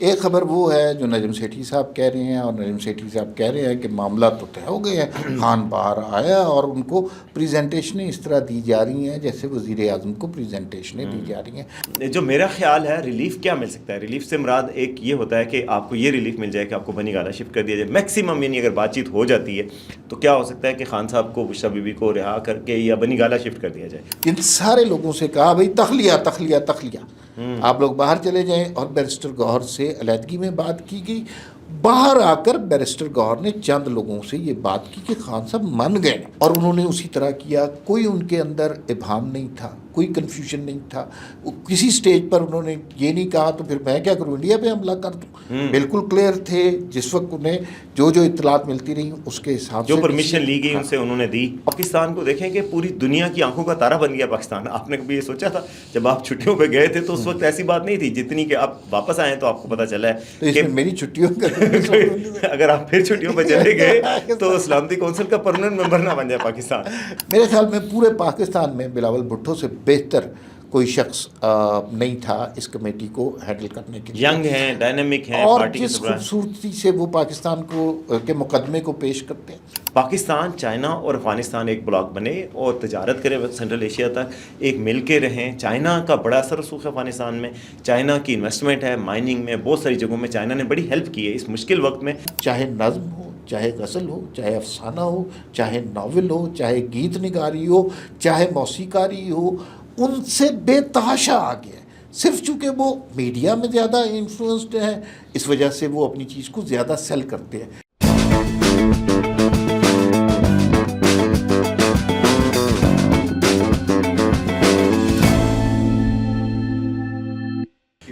ایک خبر وہ ہے جو نجم سیٹھی صاحب کہہ رہے ہیں، اور نجم سیٹھی صاحب کہہ رہے ہیں کہ معاملات تو طے ہو گئے ہیں، خان باہر آیا اور ان کو پریزنٹیشنیں اس طرح دی جا رہی ہیں جیسے وزیر اعظم کو پریزنٹیشنیں دی جا رہی ہیں۔ جو میرا خیال ہے ریلیف کیا مل سکتا ہے، ریلیف سے مراد ایک یہ ہوتا ہے کہ آپ کو یہ ریلیف مل جائے کہ آپ کو بنی گالہ شفٹ کر دیا جائے میکسیمم، یعنی اگر بات چیت ہو جاتی ہے تو کیا ہو سکتا ہے کہ خان صاحب کو بشرا بی بی کو رہا کر کے یا بنی گالہ شفٹ کر دیا جائے۔ ان سارے لوگوں سے کہا بھائی تخلیہ تخلیہ تخلیہ، آپ لوگ باہر چلے جائیں، اور بیرسٹر گوہر سے علیحدگی میں بات کی گئی۔ باہر آ کر بیرسٹر گوہر نے چند لوگوں سے یہ بات کی کہ خان صاحب من گئے، اور انہوں نے اسی طرح کیا، کوئی ان کے اندر ابہام نہیں تھا، کوئی کنفیوژن نہیں تھا۔ کسی سٹیج پر انہوں نے یہ نہیں کہا تو پھر میں کیا کروں، انڈیا پہ حملہ کر دوں، بالکل کلیئر تھے۔ جس وقت انہیں جو اطلاعات ملتی رہی اس کے حساب سے جو پرمیشن لی گئی ان سے انہوں نے دی۔ پاکستان کو دیکھیں کہ پوری دنیا کی آنکھوں کا تارا بن گیا پاکستان۔ آپ نے کبھی یہ سوچا تھا جب آپ چھٹیوں پہ گئے تھے تو اس وقت ایسی بات نہیں تھی جتنی کہ آپ واپس آئے تو آپ کو پتہ چلا ہے کہ میری چھٹیوں کا اگر آپ پھر چھٹیوں پہ چلے گئے تو سلامتی کونسل کا پرماننٹ ممبر نہ بن جائے پاکستان۔ میرے خیال میں پورے پاکستان میں بلاول بھٹو سے بہتر کوئی شخص نہیں تھا اس کمیٹی کو ہینڈل کرنے کے لیے۔ ینگ ہیں، ڈائنامک ہیں، اور پارٹی کے جس سربراہ۔ خوبصورتی سے وہ پاکستان کو کے مقدمے کو پیش کرتے ہیں۔ پاکستان، چائنا اور افغانستان ایک بلاک بنے اور تجارت کرے سینٹرل ایشیا تک، ایک مل کے رہیں۔ چائنا کا بڑا اثر رسوخ ہے افغانستان میں، چائنا کی انویسٹمنٹ ہے مائننگ میں، بہت ساری جگہوں میں چائنا نے بڑی ہیلپ کی ہے اس مشکل وقت میں۔ چاہے نظم ہو، چاہے غزل ہو، چاہے افسانہ ہو، چاہے ناول ہو، چاہے گیت نگاری ہو، چاہے موسیقاری ہو، ان سے بے تحاشا آگے ہے۔ صرف چونکہ وہ میڈیا میں زیادہ انفلوئنسڈ ہیں، اس وجہ سے وہ اپنی چیز کو زیادہ سیل کرتے ہیں۔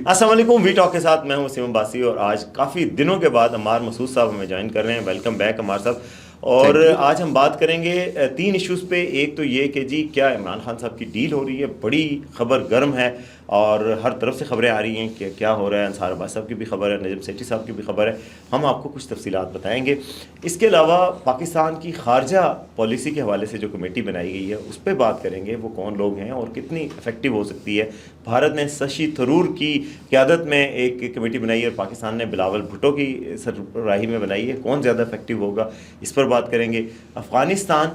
السلام علیکم، وی ٹاک کے ساتھ میں ہوں وسیم عباسی، اور آج کافی دنوں کے بعد عمار مسعود صاحب ہمیں جوائن کر رہے ہیں۔ ویلکم بیک عمار صاحب۔ اور آج ہم بات کریں گے 3 ایشوز پہ۔ ایک تو یہ کہ جی کیا عمران خان صاحب کی ڈیل ہو رہی ہے، بڑی خبر گرم ہے اور ہر طرف سے خبریں آ رہی ہیں کہ کیا ہو رہا ہے۔ انصار عباس صاحب کی بھی خبر ہے، نجم سیٹھی صاحب کی بھی خبر ہے، ہم آپ کو کچھ تفصیلات بتائیں گے۔ اس کے علاوہ پاکستان کی خارجہ پالیسی کے حوالے سے جو کمیٹی بنائی گئی ہے اس پہ بات کریں گے، وہ کون لوگ ہیں اور کتنی افیکٹو ہو سکتی ہے۔ بھارت نے ششی تھرور کی قیادت میں ایک کمیٹی بنائی ہے اور پاکستان نے بلاول بھٹو کی سربراہی میں بنائی ہے، کون زیادہ افیکٹو ہوگا اس پر بات کریں گے۔ افغانستان،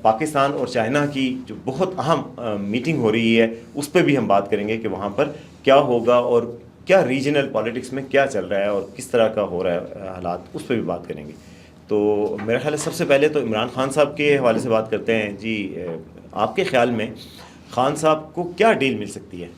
پاکستان اور چائنا کی جو بہت اہم میٹنگ ہو رہی ہے اس پہ بھی ہم بات کریں گے کہ وہاں پر کیا ہوگا اور کیا ریجنل پالیٹکس میں کیا چل رہا ہے اور کس طرح کا ہو رہا ہے حالات، اس پہ بھی بات کریں گے۔ تو میرا خیال ہے سب سے پہلے تو عمران خان صاحب کے حوالے سے بات کرتے ہیں۔ جی آپ کے خیال میں خان صاحب کو کیا ڈیل مل سکتی ہے؟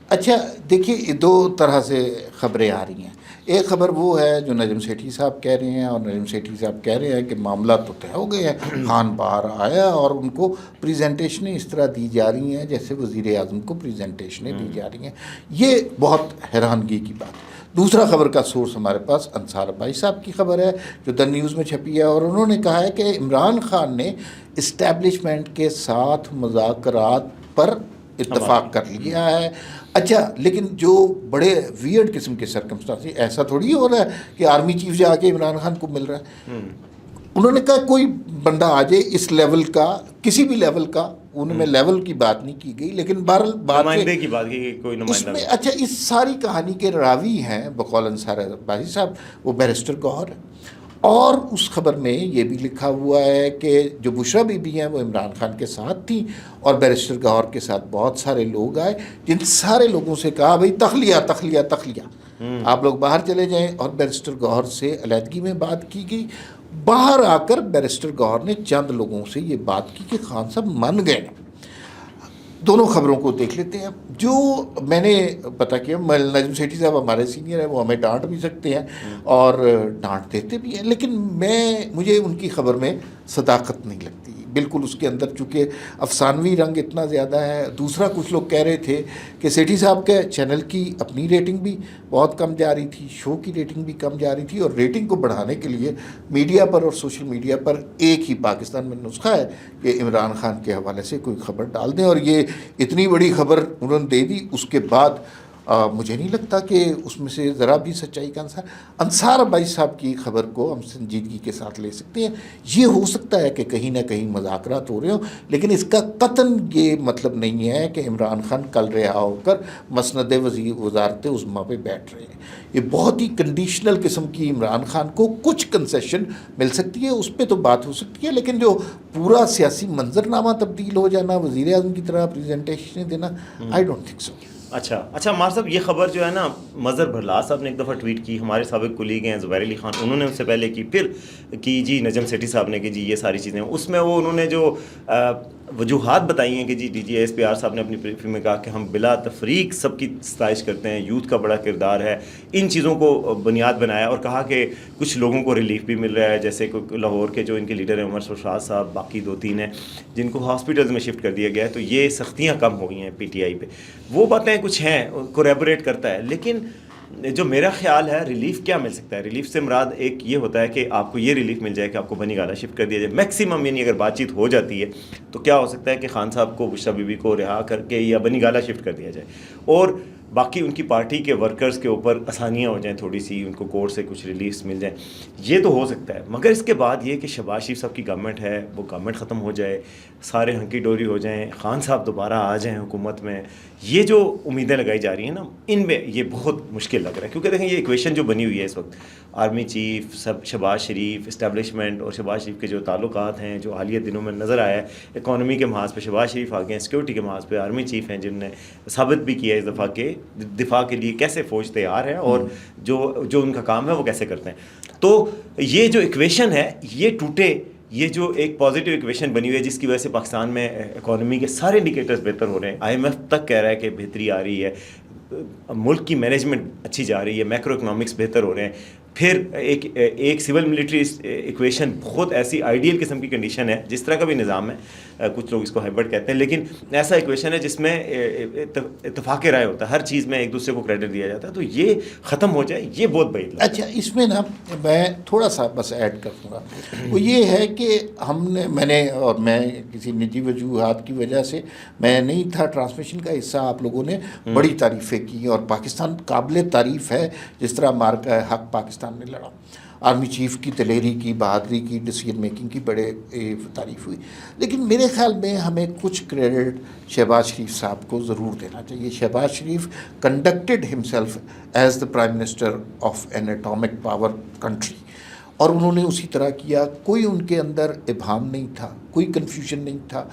اچھا دیکھیے، 2 طرح سے خبریں آ رہی ہیں۔ ایک خبر وہ ہے جو نجم سیٹھی صاحب کہہ رہے ہیں، اور نجم سیٹھی صاحب کہہ رہے ہیں کہ معاملات تو طے ہو گئے ہیں، خان باہر آیا اور ان کو پریزنٹیشنیں اس طرح دی جا رہی ہیں جیسے وزیر اعظم کو پریزنٹیشنیں دی جا رہی ہیں۔ یہ بہت حیرانگی کی بات ہے۔ دوسرا خبر کا سورس ہمارے پاس انصار عباسی صاحب کی خبر ہے جو دا نیوز میں چھپی ہے، اور انہوں نے کہا ہے کہ عمران خان نے اسٹیبلشمنٹ کے ساتھ مذاکرات پر اتفاق کر لیا ہے۔ اچھا، لیکن جو بڑے ویئرڈ قسم کے سرکمسٹانس، ایسا تھوڑی ہو رہا ہے کہ آرمی چیف جا کے عمران خان کو مل رہا ہے۔ انہوں نے کہا کوئی بندہ آ جائے اس لیول کا، کسی بھی لیول کا، ان میں لیول کی بات نہیں کی گئی، لیکن بہرحال نمائندے کی بات کی، کوئی نمائندہ میں۔ اچھا، اس ساری کہانی کے راوی ہیں بقول انصار عباسی صاحب وہ بیرسٹر گوہر ہے، اور اس خبر میں یہ بھی لکھا ہوا ہے کہ جو بشرا بی بی ہیں وہ عمران خان کے ساتھ تھیں، اور بیرسٹر گوہر کے ساتھ بہت سارے لوگ آئے، جن سارے لوگوں سے کہا بھائی تخلیہ تخلیہ تخلیہ، آپ لوگ باہر چلے جائیں، اور بیرسٹر گوہر سے علیحدگی میں بات کی گئی۔ باہر آ کر بیرسٹر گوہر نے چند لوگوں سے یہ بات کی کہ خان صاحب من گئے۔ دونوں خبروں کو دیکھ لیتے ہیں۔ جو میں نے پتہ کیا، نجم سیٹھی صاحب ہمارے سینئر ہیں، وہ ہمیں ڈانٹ بھی سکتے ہیں اور ڈانٹ دیتے بھی ہیں، لیکن مجھے ان کی خبر میں صداقت نہیں لگتی بالکل۔ اس کے اندر چونکہ افسانوی رنگ اتنا زیادہ ہے۔ دوسرا، کچھ لوگ کہہ رہے تھے کہ سیٹھی صاحب کے چینل کی اپنی ریٹنگ بھی بہت کم جا رہی تھی، شو کی ریٹنگ بھی کم جا رہی تھی، اور ریٹنگ کو بڑھانے کے لیے میڈیا پر اور سوشل میڈیا پر ایک ہی پاکستان میں نسخہ ہے کہ عمران خان کے حوالے سے کوئی خبر ڈال دیں، اور یہ اتنی بڑی خبر انہوں نے دے دی۔ اس کے بعد مجھے نہیں لگتا کہ اس میں سے ذرا بھی سچائی کا انصار بھائی صاحب کی خبر کو ہم سنجیدگی کے ساتھ لے سکتے ہیں. یہ ہو سکتا ہے کہ کہیں نہ کہیں مذاکرات ہو رہے ہوں، لیکن اس کا قطعاً یہ مطلب نہیں ہے کہ عمران خان کل رہا ہو کر مسند وزارت عظمیٰ پہ بیٹھ رہے ہیں. یہ بہت ہی کنڈیشنل قسم کی عمران خان کو کچھ کنسیشن مل سکتی ہے، اس پہ تو بات ہو سکتی ہے، لیکن جو پورا سیاسی منظرنامہ تبدیل ہو جانا، وزیر اعظم کی طرح پریزنٹیشن دینا، آئی ڈونٹ تھنک سو. اچھا عمار صاحب، یہ خبر جو ہے نا، مظہر بھرلاس صاحب نے ایک دفعہ ٹویٹ کی، ہمارے سابق کولیگ ہیں زبیر علی خان، انہوں نے اس سے پہلے کی، پھر کی جی نجم سیٹھی صاحب نے کہ جی یہ ساری چیزیں، اس میں وہ انہوں نے جو وجوہات بتائی ہیں کہ جی D G S P R صاحب نے اپنی بریفنگ میں کہا کہ ہم بلا تفریق سب کی ستائش کرتے ہیں، یوتھ کا بڑا کردار ہے، ان چیزوں کو بنیاد بنایا، اور کہا کہ کچھ لوگوں کو ریلیف بھی مل رہا ہے، جیسے لاہور کے جو ان کے لیڈر ہیں عمر سرفراز صاحب، باقی 2-3 ہیں جن کو ہاسپٹلز میں شفٹ کر دیا گیا ہے، تو یہ سختیاں کم ہو گئی ہیں پی ٹی آئی پہ. وہ باتیں کچھ ہیں، کوریبوریٹ کرتا ہے، لیکن جو میرا خیال ہے ریلیف کیا مل سکتا ہے؟ ریلیف سے مراد ایک یہ ہوتا ہے کہ آپ کو یہ ریلیف مل جائے کہ آپ کو بنی گالہ شفٹ کر دیا جائے میکسیمم، یعنی اگر بات چیت ہو جاتی ہے تو کیا ہو سکتا ہے کہ خان صاحب کو، بشرا بی بی کو رہا کر کے یا بنی گالہ شفٹ کر دیا جائے، اور باقی ان کی پارٹی کے ورکرز کے اوپر آسانیاں ہو جائیں، تھوڑی سی ان کو کورٹ سے کچھ ریلیفس مل جائیں. یہ تو ہو سکتا ہے، مگر اس کے بعد یہ کہ شہباز شریف صاحب کی گورنمنٹ ہے، وہ گورنمنٹ ختم ہو جائے، سارے ہنکی ڈوری ہو جائیں، خان صاحب دوبارہ آ جائیں حکومت میں، یہ جو امیدیں لگائی جا رہی ہیں نا، ان میں یہ بہت مشکل لگ رہا ہے. کیونکہ دیکھیں یہ ایکویشن جو بنی ہوئی ہے اس وقت، آرمی چیف، شہباز شریف، اسٹیبلشمنٹ اور شہباز شریف کے جو تعلقات ہیں، جو حالیہ دنوں میں نظر آیا ہے، اکانومی کے محاذ پہ شہباز شریف آ گئے ہیں، سیکورٹی کے محاذ پہ آرمی چیف ہیں جن نے ثابت بھی کیا اس دفعہ کہ دفاع کے لیے کیسے فوج تیار ہے اور جو ان کا کام ہے وہ کیسے کرتے ہیں. تو یہ جو ایکویشن ہے یہ ٹوٹے، یہ جو ایک پازیٹیو ایکویشن بنی ہوئی ہے جس کی وجہ سے پاکستان میں اکانومی کے سارے انڈیکیٹرز بہتر ہو رہے ہیں، آئی ایم ایف تک کہہ رہا ہے کہ بہتری آ رہی ہے، ملک کی مینجمنٹ اچھی جا رہی ہے، میکرو اکنامکس بہتر ہو رہے ہیں. پھر ایک سول ملٹری ایکویشن بہت ایسی آئیڈیل قسم کی کنڈیشن ہے، جس طرح کا بھی نظام ہے، کچھ لوگ اس کو ہائبرڈ کہتے ہیں، لیکن ایسا ایکویشن ہے جس میں اتفاق رائے ہوتا ہے، ہر چیز میں ایک دوسرے کو کریڈٹ دیا جاتا ہے. تو یہ ختم ہو جائے، یہ بہت بڑی لگتا ہے. اچھا، اس میں نا میں تھوڑا سا بس ایڈ کر دوں گا، وہ یہ ہے کہ میں کسی نجی وجوہات کی وجہ سے میں نہیں تھا ٹرانسمیشن کا حصہ، آپ لوگوں نے بڑی تعریفیں کی، اور پاکستان قابل تعریف ہے جس طرح مارکا حق پاکستان نے لڑا، آرمی چیف کی دلیری کی، بہادری کی، ڈیسیجن میکنگ کی بڑے تعریف ہوئی. لیکن میرے خیال میں ہمیں کچھ کریڈٹ شہباز شریف صاحب کو ضرور دینا چاہیے. Shahbaz Sharif conducted himself as the prime minister of an atomic power country, اور انہوں نے اسی طرح کیا. کوئی ان کے اندر ابہام نہیں تھا، کوئی کنفیوژن نہیں تھا.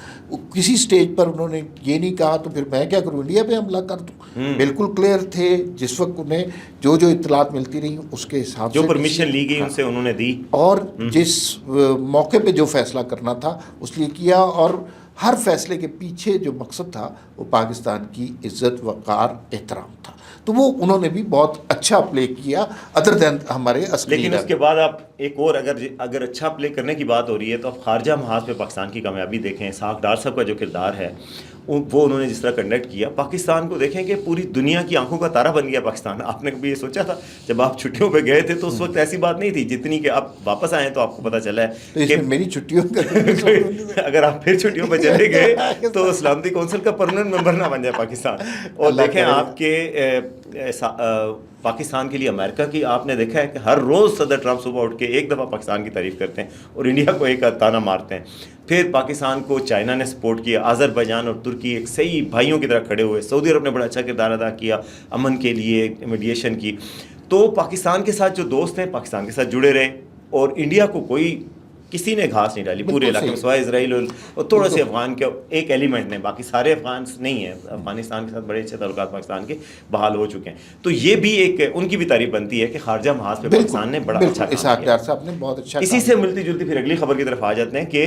کسی سٹیج پر انہوں نے یہ نہیں کہا تو پھر میں کیا کروں، انڈیا پہ حملہ کر دوں. بالکل کلیئر تھے، جس وقت انہیں جو اطلاعات ملتی رہی اس کے حساب سے جو پرمیشن لی گئی ان سے انہوں نے دی، اور جس موقع پہ جو فیصلہ کرنا تھا اس لیے کیا. اور ہر فیصلے کے پیچھے جو مقصد تھا وہ پاکستان کی عزت، وقار، احترام تھا. تو وہ انہوں نے بھی بہت اچھا پلے کیا، ادر دین ہمارے اصلی. لیکن اس کے بعد آپ ایک اور اگر اچھا پلے کرنے کی بات ہو رہی ہے تو آپ خارجہ محاذ پہ پاکستان کی کامیابی دیکھیں. اسحاق ڈار صاحب کا جو کردار ہے وہ انہوں نے جس طرح کنڈکٹ کیا، پاکستان کو دیکھیں کہ پوری دنیا کی آنکھوں کا تارا بن گیا پاکستان. آپ نے کبھی یہ سوچا تھا جب آپ چھٹیوں پہ گئے تھے تو اس وقت ایسی بات نہیں تھی جتنی کہ آپ واپس آئے تو آپ کو پتہ چلا ہے کہ میری چھٹیوں کا اگر آپ پھر چھٹیوں پہ چلے گئے تو سلامتی کونسل کا پرماننٹ ممبر نہ بن جائے پاکستان. اور دیکھیں آپ کے پاکستان کے لیے امریکہ کی آپ نے دیکھا ہے کہ ہر روز صدر ٹرمپ صبح اٹھ کے ایک دفعہ پاکستان کی تعریف کرتے ہیں اور انڈیا کو ایک تانا مارتے ہیں. پھر پاکستان کو چائنا نے سپورٹ کیا، آذربائیجان اور ترکی ایک صحیح بھائیوں کی طرح کھڑے ہوئے، سعودی عرب نے بڑا اچھا کردار ادا کیا امن کے لیے، میڈیشن کی. تو پاکستان کے ساتھ جو دوست ہیں پاکستان کے ساتھ جڑے رہے، اور انڈیا کو کوئی کسی نے گھاس نہیں ڈالی پورے علاقے میں سوائے اسرائیل اور تھوڑا سے افغان کے ایک ایلیمنٹ نے، باقی سارے افغان نہیں ہیں. افغانستان کے ساتھ بڑے اچھے تعلقات پاکستان کے بحال ہو چکے ہیں. تو یہ بھی ایک ان کی بھی تعریف بنتی ہے کہ خارجہ محاذ پہ پاکستان نے بڑا اچھا کام کیا. صاحب نے بہت اچھا. اسی سے ملتی جلتی پھر اگلی خبر کی طرف آ جاتے ہیں کہ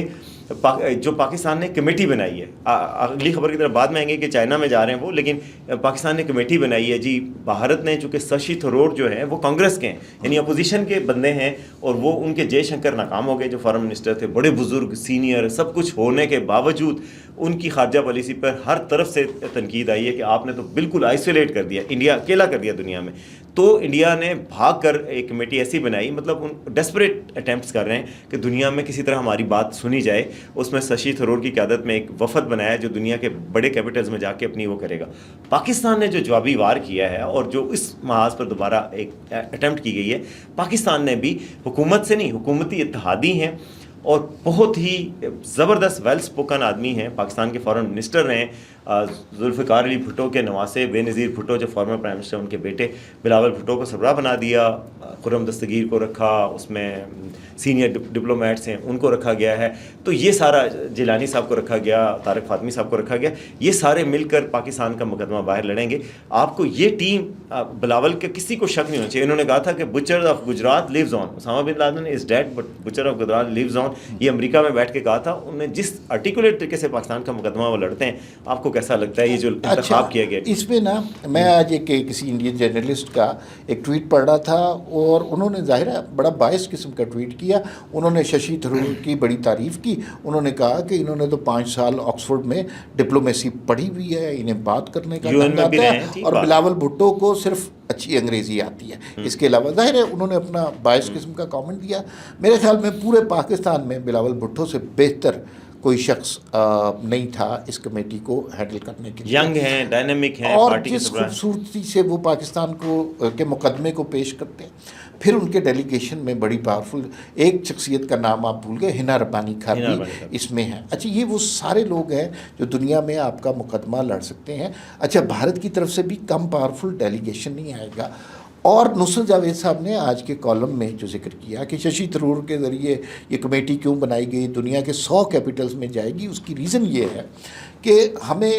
جو پاکستان نے کمیٹی بنائی ہے، اگلی خبر کی طرف بعد میں آئیں گے کہ چائنا میں جا رہے ہیں وہ، لیکن پاکستان نے کمیٹی بنائی ہے. جی بھارت نے، چونکہ ششی تھرور جو ہیں وہ کانگریس کے ہیں، یعنی اپوزیشن کے بندے ہیں، اور وہ ان کے جے شنکر ناکام ہو گئے جو فارن منسٹر تھے، بڑے بزرگ سینئر سب کچھ ہونے کے باوجود ان کی خارجہ پالیسی پر ہر طرف سے تنقید آئی ہے کہ آپ نے تو بالکل آئسولیٹ کر دیا، انڈیا اکیلا کر دیا دنیا میں. تو انڈیا نے بھاگ کر ایک کمیٹی ایسی بنائی، مطلب ان ڈیسپریٹ اٹیمپٹس کر رہے ہیں کہ دنیا میں کسی طرح ہماری بات سنی جائے. اس میں ششی تھرور کی قیادت میں ایک وفد بنایا جو دنیا کے بڑے کیپٹلز میں جا کے اپنی وہ کرے گا. پاکستان نے جو جوابی وار کیا ہے اور جو اس محاذ پر دوبارہ ایک اٹیمپٹ کی گئی ہے، پاکستان نے بھی حکومت سے نہیں، حکومتی اتحادی ہیں اور بہت ہی زبردست ویل اسپوکن آدمی ہیں. پاکستان کے فارن منسٹر رہے ہیں ذوالفقار علی بھٹو کے نواسے بے نظیر بھٹو جو فارمر پرائم منسٹر، ان کے بیٹے بلاول بھٹو کو سربراہ بنا دیا. خرم دستگیر کو رکھا، اس میں سینئر ڈپلومیٹس ہیں ان کو رکھا گیا ہے. تو یہ سارا جیلانی صاحب کو رکھا گیا، طارق فاطمی صاحب کو رکھا گیا. یہ سارے مل کر پاکستان کا مقدمہ باہر لڑیں گے. آپ کو یہ ٹیم بلاول کے کسی کو شک نہیں ہونا چاہیے. انہوں نے کہا تھا کہ butcher of Gujarat lives on. Osama bin Laden is dead but butcher of Gujarat lives on. یہ امریکہ میں بیٹھ کے کہا تھا. انہوں نے جس آرٹیکولیٹ طریقے سے پاکستان کا مقدمہ وہ لڑتے ہیں، آپ کو کیسا لگتا ہے یہ جو انتخاب کیا گیا؟ اس میں نا میں آج ایک کسی انڈین جرنلسٹ کا ایک ٹویٹ پڑھ رہا تھا اور انہوں نے ظاہر ہے بڑا باعث قسم کا ٹویٹ کیا. انہوں نے ششی تھرور کی بڑی تعریف کی. انہوں نے کہا کہ انہوں نے تو 5 سال آکسفورڈ میں ڈپلومیسی پڑھی ہوئی ہے، انہیں بات کرنے کا ڈھنگ آتا ہے، اور بلاول بھٹو کو صرف اچھی انگریزی آتی ہے، اس کے علاوہ ظاہر ہے انہوں نے اپنا باعث قسم کا کامنٹ دیا. میرے خیال میں پورے پاکستان میں بلاول بھٹو سے بہتر کوئی شخص نہیں تھا اس کمیٹی کو ہینڈل کرنے کے لیے. ینگ ہیں، ڈائنامک ہیں، اور پارٹی جس خوبصورتی سے وہ پاکستان کو کے مقدمے کو پیش کرتے ہیں. پھر ان کے ڈیلیگیشن میں بڑی پاورفل ایک شخصیت کا نام آپ بھول گئے، ہنا ربانی خان بھی اس میں ہیں. اچھا یہ وہ سارے لوگ ہیں جو دنیا میں آپ کا مقدمہ لڑ سکتے ہیں. اچھا بھارت کی طرف سے بھی کم پاورفل ڈیلیگیشن نہیں آئے گا. اور نصرت جاوید صاحب نے آج کے کالم میں جو ذکر کیا کہ ششی تھرور کے ذریعے یہ کمیٹی کیوں بنائی گئی، دنیا کے 100 کیپٹلز میں جائے گی، اس کی ریزن یہ ہے کہ ہمیں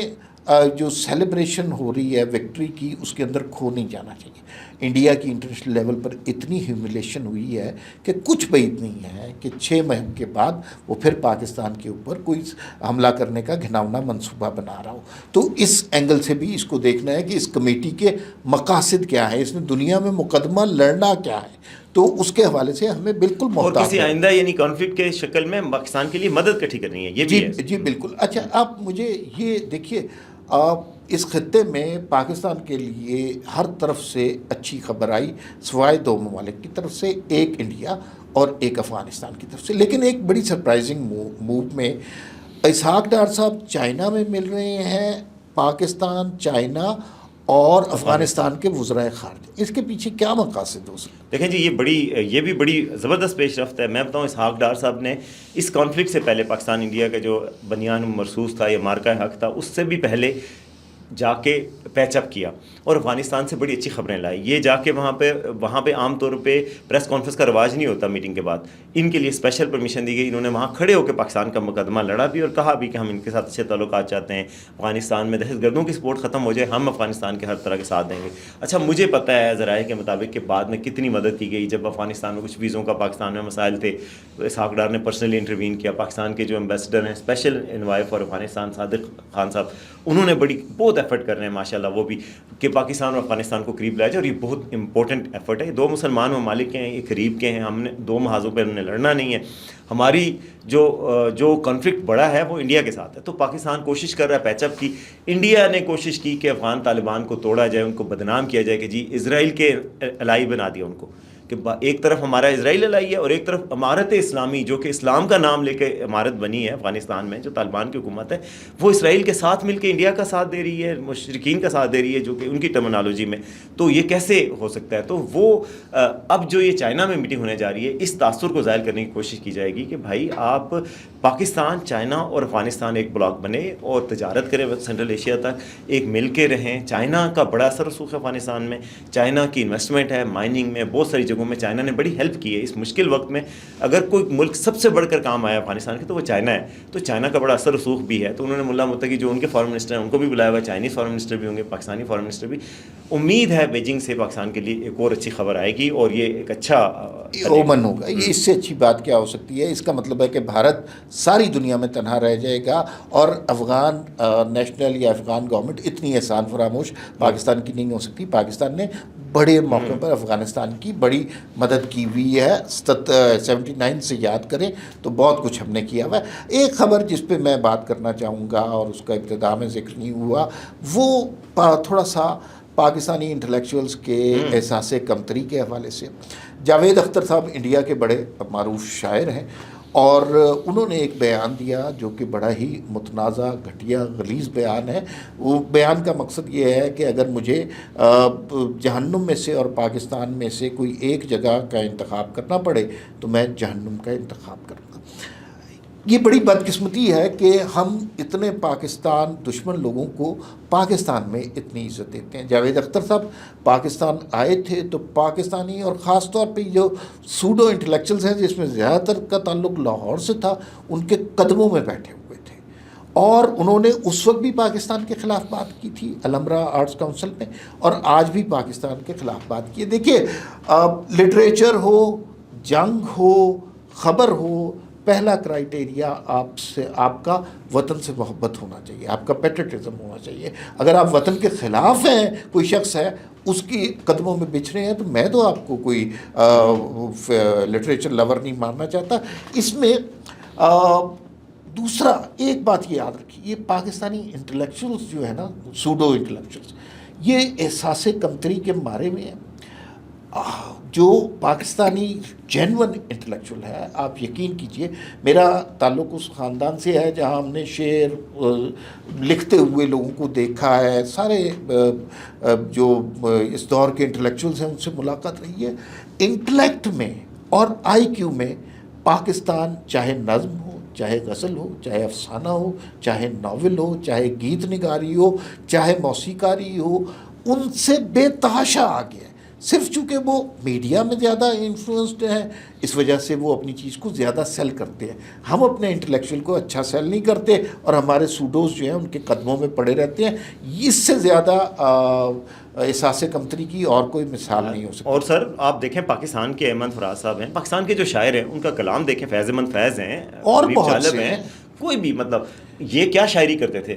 جو سیلیبریشن ہو رہی ہے وکٹری کی، اس کے اندر کھو نہیں جانا چاہیے. انڈیا کی انٹرنیشنل لیول پر اتنی ہیوملیشن ہوئی ہے کہ کچھ بعید نہیں ہے کہ 6 ماہ کے بعد وہ پھر پاکستان کے اوپر کوئی حملہ کرنے کا گھناؤنا منصوبہ بنا رہا ہو. تو اس اینگل سے بھی اس کو دیکھنا ہے کہ اس کمیٹی کے مقاصد کیا ہے، اس نے دنیا میں مقدمہ لڑنا کیا ہے. تو اس کے حوالے سے ہمیں بالکل محتاط اور کسی آئندہ یعنی کانفلکٹ کے شکل میں پاکستان کے لیے مدد اکٹھی کرنی ہے. یہ بھی ہے. جی بالکل. اچھا آپ مجھے یہ دیکھیے، آپ اس خطے میں پاکستان کے لیے ہر طرف سے اچھی خبر آئی سوائے 2 ممالک کی طرف سے، ایک انڈیا اور ایک افغانستان کی طرف سے. لیکن ایک بڑی سرپرائزنگ موو میں اسحاق ڈار صاحب چائنا میں مل رہے ہیں. پاکستان، چائنا اور افغانستان کے وزرائے خارجہ، اس کے پیچھے کیا مقاصد ہو سکتے؟ دیکھیں جی یہ بھی بڑی زبردست پیش رفت ہے. میں بتاؤں اسحاق ڈار صاحب نے اس کانفلکٹ سے پہلے پاکستان انڈیا کا جو بنیان مرصوص تھا یا مارکہ حق تھا، اس سے بھی پہلے جا کے پیچ اپ کیا اور افغانستان سے بڑی اچھی خبریں لائی. یہ جا کے وہاں پہ عام طور پہ پریس کانفرنس کا رواج نہیں ہوتا میٹنگ کے بعد. ان کے لیے اسپیشل پرمیشن دی گئی. انہوں نے وہاں کھڑے ہو کے پاکستان کا مقدمہ لڑا بھی اور کہا بھی کہ ہم ان کے ساتھ اچھے تعلقات چاہتے ہیں. افغانستان میں دہشت گردوں کی سپورٹ ختم ہو جائے، ہم افغانستان کے ہر طرح کے ساتھ دیں گے. اچھا مجھے پتہ ہے ذرائع کے مطابق کہ بعد میں کتنی مدد کی گئی. جب افغانستان میں کچھ ویزوں کا پاکستان میں مسائل تھے، اسحاق ڈار نے پرسنلی انٹروین کیا. پاکستان کے جو ایمبیسڈر ہیں special envoy for Afghanistan Sadiq Khan صاحب، انہوں نے بہت ایفرٹ کر رہے ہیں ماشاء اللہ وہ بھی کہ پاکستان اور افغانستان کو قریب لایا جائے. اور یہ بہت امپورٹنٹ ایفرٹ ہے. 2 مسلمان ممالک ہیں، یہ قریب کے ہیں. ہم نے 2 محاذوں پہ ہم نے لڑنا نہیں ہے. ہماری جو کانفلکٹ بڑا ہے وہ انڈیا کے ساتھ ہے. تو پاکستان کوشش کر رہا ہے پیچ اپ کی. انڈیا نے کوشش کی کہ افغان طالبان کو توڑا جائے، ان کو بدنام کیا جائے کہ جی اسرائیل کے الائی بنا دیا ان کو، کہ ایک طرف ہمارا اسرائیل الائی ہے اور ایک طرف امارت اسلامی جو کہ اسلام کا نام لے کے امارت بنی ہے افغانستان میں، جو طالبان کی حکومت ہے وہ اسرائیل کے ساتھ مل کے انڈیا کا ساتھ دے رہی ہے، مشرکین کا ساتھ دے رہی ہے جو کہ ان کی ٹرمنالوجی میں. تو یہ کیسے ہو سکتا ہے؟ تو وہ اب جو یہ چائنا میں میٹنگ ہونے جا رہی ہے، اس تاثر کو ظاہر کرنے کی کوشش کی جائے گی کہ بھائی آپ پاکستان، چائنا اور افغانستان ایک بلاک بنے اور تجارت کریں سینٹرل ایشیا تک، ایک مل کے رہیں. چائنا کا بڑا اثر رسوخ ہے افغانستان میں. چائنا کی انویسٹمنٹ ہے مائننگ میں، بہت ساری جگہوں میں چائنا نے بڑی ہیلپ کی ہے اس مشکل وقت میں. اگر کوئی ملک سب سے بڑھ کر کام آیا افغانستان کے تو وہ چائنا ہے. تو چائنا کا بڑا اثر رسوخ بھی ہے. تو انہوں نے ملا متقی جو ان کے فارن منسٹر ہیں ان کو بھی بلایا ہوا ہے، چائنیز فارن منسٹر بھی ہوں گے، پاکستانی فارن منسٹر بھی. امید ہے بیجنگ سے پاکستان کے لیے ایک اور اچھی خبر آئے گی اور یہ ایک اچھا اومن ہوگا. یہ اس سے اچھی بات کیا ہو سکتی ہے؟ اس کا مطلب ہے کہ بھارت ساری دنیا میں تنہا رہ جائے گا اور افغان نیشنل یا افغان گورنمنٹ اتنی احسان فراموش پاکستان کی نہیں ہو سکتی. پاکستان نے بڑے موقع پر افغانستان کی بڑی مدد کی ہوئی ہے. 79 سے یاد کریں تو بہت کچھ ہم نے کیا ہوا ہے. ایک خبر جس پہ میں بات کرنا چاہوں گا اور اس کا ابتدا میں ذکر نہیں ہوا، وہ تھوڑا سا پاکستانی انٹلیکچوئلز کے احساس کمتری کے حوالے سے. جاوید اختر صاحب انڈیا کے بڑے معروف شاعر ہیں، اور انہوں نے ایک بیان دیا جو کہ بڑا ہی متنازع، گھٹیا، غلیظ بیان ہے. وہ بیان کا مقصد یہ ہے کہ اگر مجھے جہنم میں سے اور پاکستان میں سے کوئی ایک جگہ کا انتخاب کرنا پڑے تو میں جہنم کا انتخاب کروں گا. یہ بڑی بدقسمتی ہے کہ ہم اتنے پاکستان دشمن لوگوں کو پاکستان میں اتنی عزت دیتے ہیں. جاوید اختر صاحب پاکستان آئے تھے تو پاکستانی اور خاص طور پہ جو سوڈو انٹلیکچوئلز ہیں جس میں زیادہ تر کا تعلق لاہور سے تھا، ان کے قدموں میں بیٹھے ہوئے تھے، اور انہوں نے اس وقت بھی پاکستان کے خلاف بات کی تھی الامرا آرٹس کونسل میں، اور آج بھی پاکستان کے خلاف بات کی ہے. دیکھیے، لٹریچر ہو، جنگ ہو، خبر ہو، پہلا کرائیٹیریا آپ کا وطن سے محبت ہونا چاہیے، آپ کا پیٹریٹزم ہونا چاہیے. اگر آپ وطن کے خلاف ہیں، کوئی شخص ہے اس کی قدموں میں بچھ رہے ہیں، تو میں تو آپ کو کوئی لٹریچر لور نہیں ماننا چاہتا. اس میں دوسرا ایک بات یہ یاد رکھیے، یہ پاکستانی انٹلیکچوئلز جو ہے نا، سوڈو انٹلیکچوئلز، یہ احساس کمتری کے مارے میں ہیں. جو پاکستانی جینون انٹلیکچوئل ہے، آپ یقین کیجئے، میرا تعلق اس خاندان سے ہے جہاں ہم نے شعر لکھتے ہوئے لوگوں کو دیکھا ہے. سارے جو اس دور کے انٹلیکچوئلز ہیں ان سے ملاقات رہی ہے. انٹلیکٹ میں اور آئی کیو میں پاکستان، چاہے نظم ہو، چاہے غزل ہو، چاہے افسانہ ہو، چاہے ناول ہو، چاہے گیت نگاری ہو، چاہے موسیقاری ہو، ان سے بے تحاشا آگے ہے. صرف چونکہ وہ میڈیا میں زیادہ انفلوئنسڈ ہیں، اس وجہ سے وہ اپنی چیز کو زیادہ سیل کرتے ہیں. ہم اپنے انٹلیکچوئل کو اچھا سیل نہیں کرتے، اور ہمارے سوڈوز جو ہیں ان کے قدموں میں پڑے رہتے ہیں. اس سے زیادہ احساس کمتری کی اور کوئی مثال نہیں ہو سکتی. اور سر آپ دیکھیں پاکستان کے احمد فراز صاحب ہیں، پاکستان کے جو شاعر ہیں ان کا کلام دیکھیں، فیض احمد فیض ہیں اور حبیب بہت چالب سے ہیں، کوئی بھی مطلب یہ کیا شاعری کرتے تھے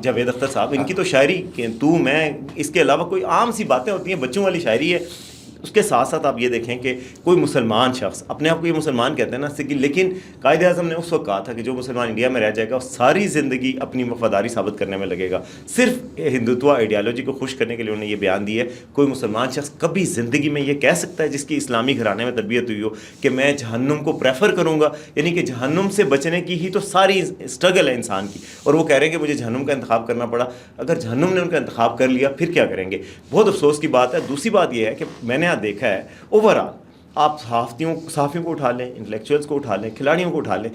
جاوید اختر صاحب. ان کی تو شاعری تو میں، اس کے علاوہ کوئی عام سی باتیں ہوتی ہیں، بچوں والی شاعری ہے. اس کے ساتھ ساتھ آپ یہ دیکھیں کہ کوئی مسلمان شخص، اپنے آپ کو یہ مسلمان کہتے ہیں نا، لیکن قائد اعظم نے اس وقت کہا تھا کہ جو مسلمان انڈیا میں رہ جائے گا وہ ساری زندگی اپنی وفاداری ثابت کرنے میں لگے گا. صرف ہندوتوا آئیڈیالوجی کو خوش کرنے کے لیے انہوں نے یہ بیان دی ہے. کوئی مسلمان شخص کبھی زندگی میں یہ کہہ سکتا ہے جس کی اسلامی گھرانے میں تربیت ہوئی ہو کہ میں جہنم کو پریفر کروں گا؟ یعنی کہ جہنم سے بچنے کی ہی تو ساری اسٹرگل ہے انسان کی، اور وہ کہہ رہے ہیں کہ مجھے جہنم کا انتخاب کرنا پڑا. اگر جہنم نے ان کا انتخاب کر لیا پھر کیا کریں گے؟ بہت افسوس کی بات ہے. دوسری بات یہ ہے کہ میں نے دیکھا ہے اوورآل، آپ صحافیوں کو اٹھا لیں، انٹلیکچوئلس کو اٹھا لیں، کھلاڑیوں کو اٹھا لیں.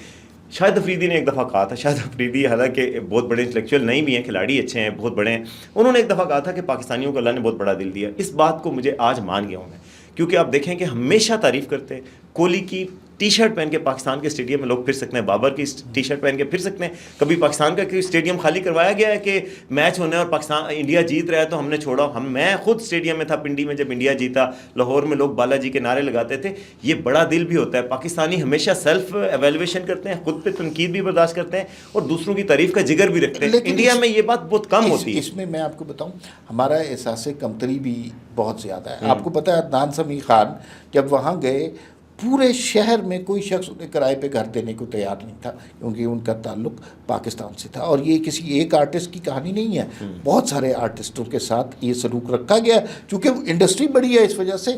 شاہد افریدی نے ایک دفعہ کہا تھا، شاہد افریدی حالانکہ بہت بڑے انٹلیکچوئل نہیں بھی ہیں، کھلاڑی اچھے ہیں، بہت بڑے ہیں، انہوں نے ایک دفعہ کہا تھا کہ پاکستانیوں کو اللہ نے بہت بڑا دل دیا. اس بات کو مجھے آج مان گیا ہوں میں، کیونکہ آپ دیکھیں کہ ہمیشہ تعریف کرتے ہیں. کوہلی کی ٹی شرٹ پہن کے پاکستان کے اسٹیڈیم میں لوگ پھر سکتے ہیں، بابر کی ٹی شرٹ پہن کے پھر سکتے ہیں. کبھی پاکستان کا کوئی اسٹیڈیم خالی کروایا گیا ہے کہ میچ ہونے اور پاکستان انڈیا جیت رہا ہے تو ہم نے چھوڑا؟ میں خود اسٹیڈیم میں تھا پنڈی میں جب انڈیا جیتا، لاہور میں لوگ بالا جی کے نعرے لگاتے تھے. یہ بڑا دل بھی ہوتا ہے. پاکستانی ہمیشہ سیلف ایویلویشن کرتے ہیں، خود پہ تنقید بھی برداشت کرتے ہیں اور دوسروں کی تعریف کا جگر بھی رکھتے ہیں. انڈیا میں یہ بات بہت کم ہوتی ہے. اس میں میں آپ کو بتاؤں، ہمارا احساس کمتری بھی بہت زیادہ ہے. آپ کو پتہ ہے عدنان سمیع خان جب وہاں گئے، پورے شہر میں کوئی شخص انہیں کرائے پہ گھر دینے کو تیار نہیں تھا، کیونکہ ان کا تعلق پاکستان سے تھا. اور یہ کسی ایک آرٹسٹ کی کہانی نہیں ہے، بہت سارے آرٹسٹوں کے ساتھ یہ سلوک رکھا گیا. چونکہ انڈسٹری بڑی ہے، اس وجہ سے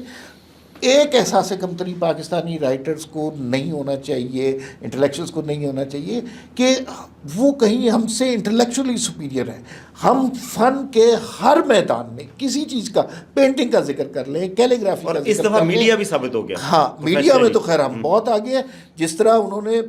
ایک احساس کمتری پاکستانی رائٹرز کو نہیں ہونا چاہیے، انٹلیکچوئلس کو نہیں ہونا چاہیے کہ وہ کہیں ہم سے انٹلیکچولی سپیریئر ہیں. ہم فن کے ہر میدان میں کسی چیز کا، پینٹنگ کا ذکر کر لیں، کیلیگرافی کا ذکر کر لیں. اس دفعہ میڈیا بھی ثابت ہو گیا. ہاں، میڈیا میں تو خیر ہم بہت آگے ہیں. جس طرح انہوں نے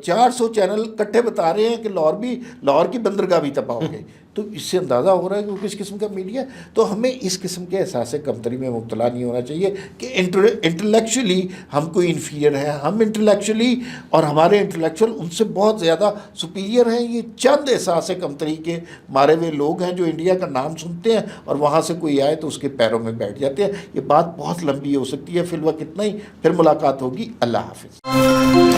400 چینل کٹھے بتا رہے ہیں کہ لاہور کی بندرگاہ بھی تباہ ہو گئی، تو اس سے اندازہ ہو رہا ہے کہ وہ کس قسم کا میڈیا. تو ہمیں اس قسم کے احساس کمتری میں مبتلا نہیں ہونا چاہیے کہ انٹلیکچولی ہم کوئی انفیریئر ہیں. ہم انٹلیکچولی اور ہمارے انٹلیکچوئل ان سے بہت زیادہ سپیریئر ہیں. یہ چند احساس کمتری کے مارے ہوئے لوگ ہیں جو انڈیا کا نام سنتے ہیں اور وہاں سے کوئی آئے تو اس کے پیروں میں بیٹھ جاتے ہیں. یہ بات بہت لمبی ہو سکتی ہے. فی الوقت اتنا ہی، پھر ملاقات ہوگی. اللہ حافظ.